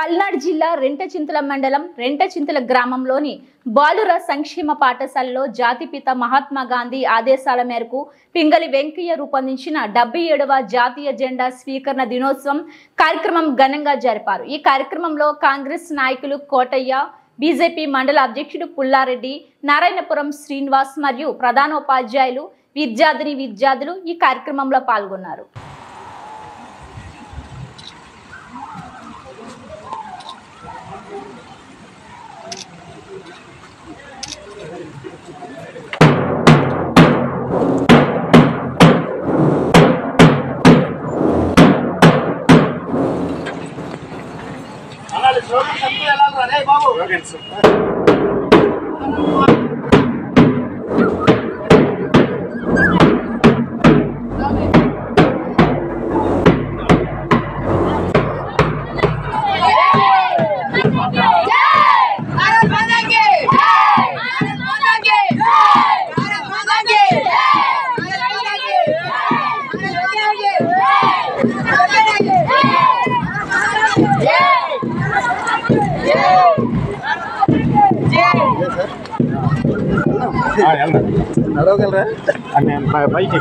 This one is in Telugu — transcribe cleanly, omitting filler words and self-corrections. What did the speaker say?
పల్నాడు జిల్లా రెంటచింతల మండలం రెంటచింతల గ్రామంలోని బాలుర సంక్షేమ పాఠశాలలో జాతిపిత మహాత్మా గాంధీ ఆదేశాల మేరకు పింగళి వెంకయ్య రూపొందించిన 77వ జాతీయ జెండా స్వీకరణ దినోత్సవం కార్యక్రమం ఘనంగా జరిపారు। ఈ కార్యక్రమంలో కాంగ్రెస్ నాయకులు కోటయ్య, బీజేపీ మండల అధ్యక్షుడు పుల్లారెడ్డి, నారాయణపురం శ్రీనివాస్ మరియు ప్రధానోపాధ్యాయులు, విద్యార్థులు ఈ కార్యక్రమంలో పాల్గొన్నారు। నడవగలరా బైక్